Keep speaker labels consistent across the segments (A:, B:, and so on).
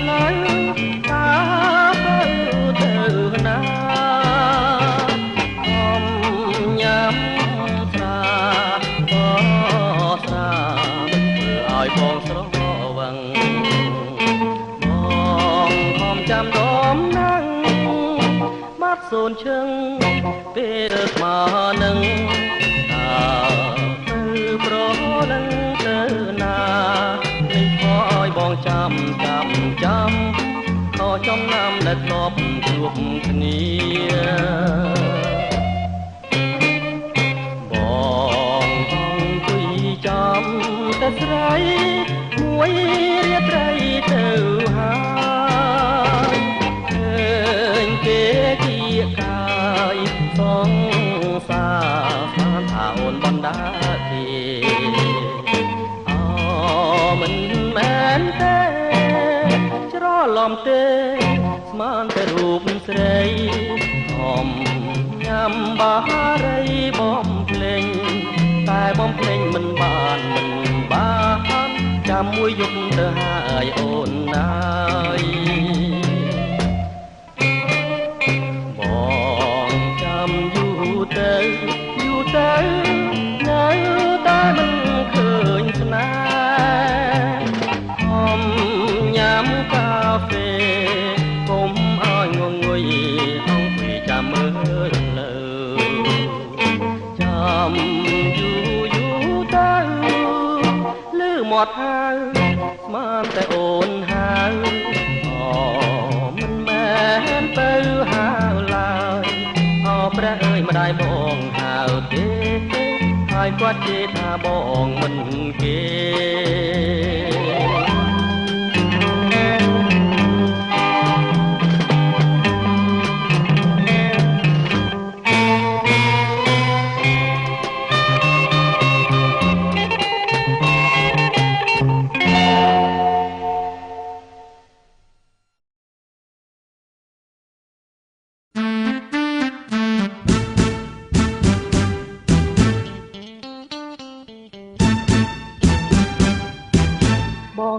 A: ឡូវតើទៅណាអមញ៉ាំស្រាស្រាធ្វើឲ្យបងស្រវឹងបងខំចាំដមណាំងបាត់សូនឈឹងពេលស្មើនឹងតើទៅប្រលឹងទៅណានេះខឲ្យបងចាំខចំណាំដែលធ្លាប់ជួបគ្នាបងអង្គុយចាំតែស្រីមួយរាត្រីទៅហើយឃើញគេគៀកកាយសងសាស្មានថាអូនបណ្ដាគេមិនមែនទេច្រឡំទេស្មានតែរូបស្រីអមញ៉ាំបារីបំភ្លេងតែបំភ្លេងមិនបានចាំមួយយប់ទៅហើយអូនណាយបងចាំយូរទៅនៅតែមិនឃើញស្នេហ៍ញ៉ាំកាហ្វេកុំឲ្យងងុយអង្គុយចាំមើលលើចាំយូរទៅលឺមាត់ហៅស្មានតែអូនហៅមិនមែនទៅហៅឡើយព្រះអើយម្ដាយបងហៅទេហើយគាត់ជេរថាបងមិនគេ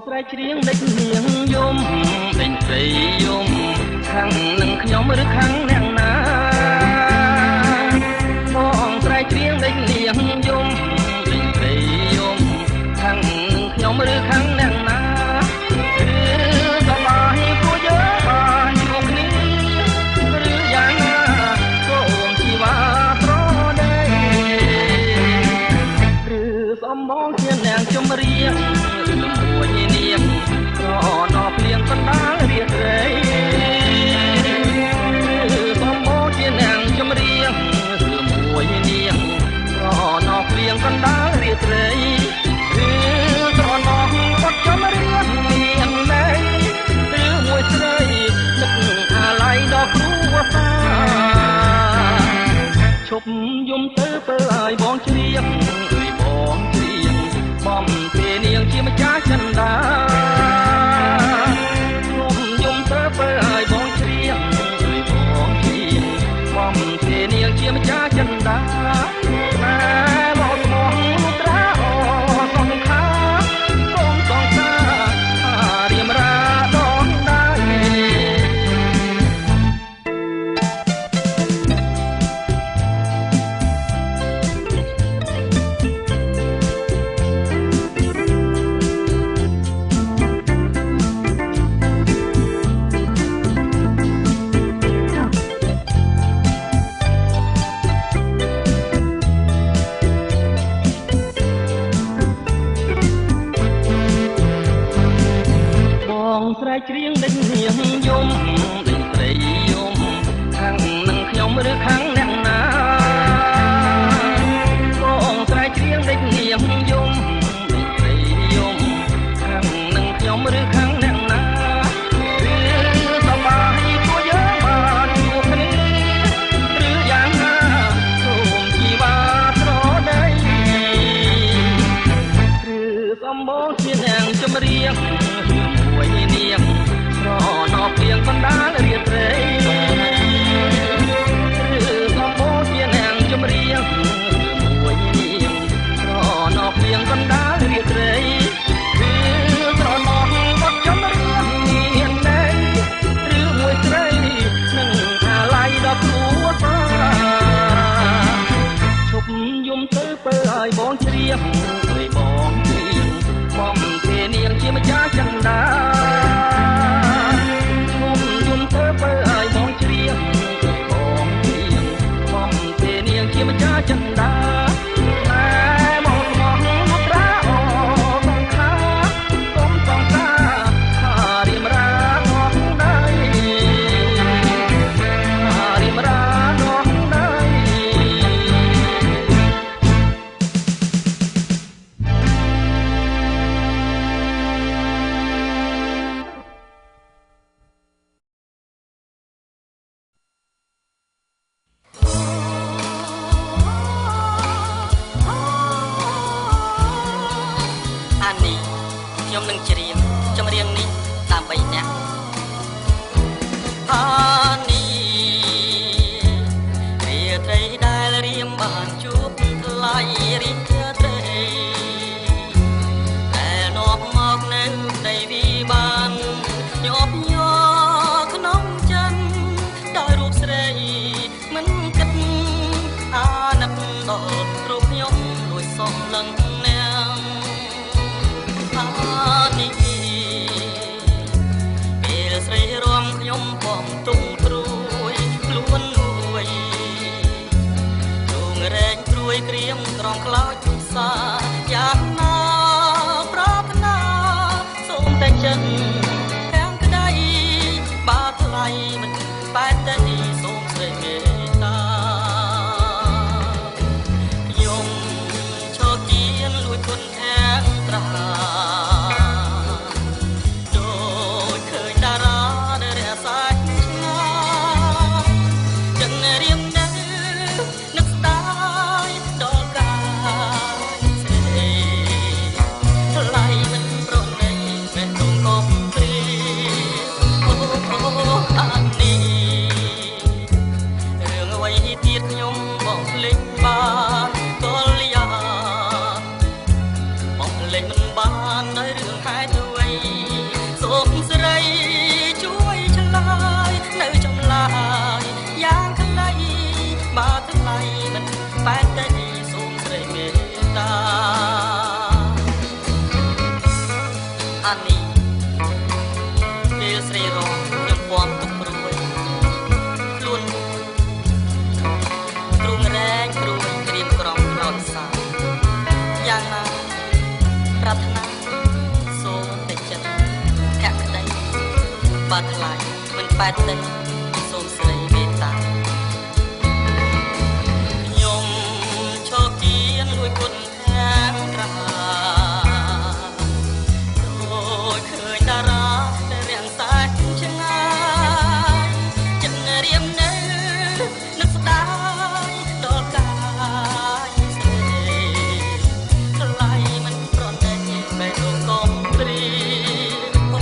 A: ស្រីច្រៀងដេញនាងយំដេញស្រីយំខាងនឹងខ្ញុំឬខាងអ្នកណាបងស្រីច្រៀងដេញនាងយំដេញស្រីយំខាងនឹងខ្ញុំឬខាងអ្នកណាសប្បាយពួកយើងបានជួបគ្នាឬយ៉ាងណាសូមជីវ៉ាប្រដីឬសំបងជាអ្នកជំរៀងភ្លៀងកណ្ដាលរាត្រីបំបោជាអ្នកចម្រៀងរឿងមួយនាងណោភ្លៀងកណ្ដាលរាត្រីគឺត្រណោះបាត់ចម្រៀងនាងណៃឬមួយស្រីនឹកអាឡ័យដល់គ្រួសារឈប់យំទៅពើឲ្យបងច្រៀងបងច្រៀងបំពេនាងជាម្ចាស់ចិន្តានាងជាម្ចាស់ចិន្តាតែមកស្មោះត្រាអូសង្ខាកុំសង្ខារៀមរាដងដៃស្រីច្រៀងដេញនាងយំដេញស្រីយំខាងនឹងខ្ញុំឬខាងអ្នកណាបងស្រីច្រៀងដេញនាងយំដេញស្រីយំខាងនឹងខ្ញុំឬខាងអ្នកណាគឺសប្បាយពួកយើងបានជួបគ្នាឬយ៉ាងណាសូមជីវ៉ាត្រដីឬសំបងជាអ្នកចម្រៀងមួយនាងណោភ្លៀងកណ្ដាលរាត្រីឬសំបូរជា ខ្ញុំបំទុំព្រួយខ្លួនមួយដងរែងព្រួយក្រៀមក្រំខ្លោចទុសាយ៉ាងណាប្រាថ្នាសូមតែចិត្តទាំងក្តីបាថ្លៃមិនបែកតែសូមស្រីមេត្តាខ្ញុំឈរគៀនលួចគុណខាងត្រាដូចឃើញតារាដែលរសាច់ឆ្ងាយចឹងរៀមនៅនឹកស្ដាយដល់កាយស្រីថ្លៃមិនប្រណីមែនទុំកុំព្រីអូអានេះរឿងអ្វីទៀតខ្ញុំបងភ្លេចបានក៏លីយ៉ាបងភ្លេចមិនបានដោយរឿងហេតុអ្វីសូមស្រីជួយឆ្លើយនៅចម្លើយយ៉ាងខ្លីបាថ្លៃមិនបែកតែសូមស្រីមេត្តាអានេះពេលស្រីរងខ្ញុំពំទុកព្រួយខ្លួនទ្រូងរែងព្រួយក្រៀមក្រំខ្លោចសាយ៉ាងណាប្រាថ្នាសូមតែចិត្តភក្តីបាថ្លៃមិនបែកទេសូមស្រីមេត្តាខ្ញុំឈរគៀនលួចគុណខាងត្រាដូចឃើញតារាដែលរាំងសាច់ឆ្ងាយចិត្តរៀមនៅនឹកស្ដាយដល់កាយស្រីថ្លៃមិនប្រណីបែរទៅកុំព្រីអូ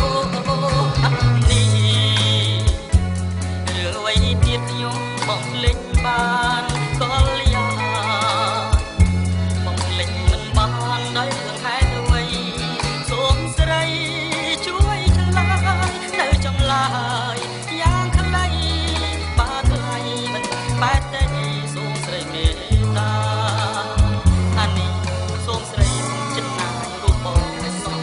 A: អានេះរឿងអ្វីទៀតខ្ញុំបងភ្លេចបានក៏លីយ៉ាបងភ្លេចមិនបានដោយរឿងហេតុអ្វីសូមស្រីជួយឆ្លើយនៅចម្លើយយ៉ាងខ្លីបាថ្លៃមិនបែកទេសូមស្រីមេត្តាអានេះសូមស្រីចិនណាយរូបបងឲ្យសោះ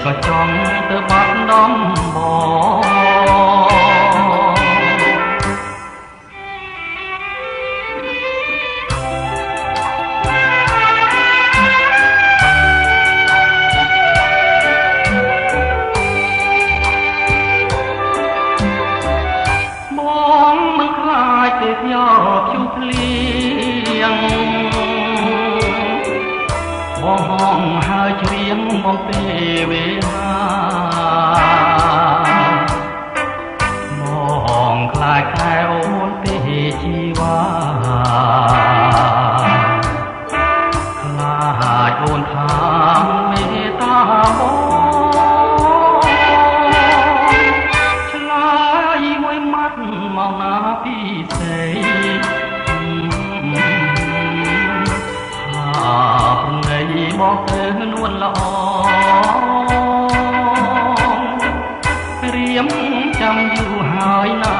A: ក៏ចង់ទៅបាត់ដំបងមិនខ្លាចទេយកជុំភ្លៀងបងហងហើយច្រៀងបងទេវេហាបងខ្លាចខែអូនទេជីវ៉ាខ្លាចអូនថាមេត្តាបងឆ្លើយមួយម៉ាត់មកណាពីសេព្រងីមកទៅនួនល្អ ចាំយូរហើយណា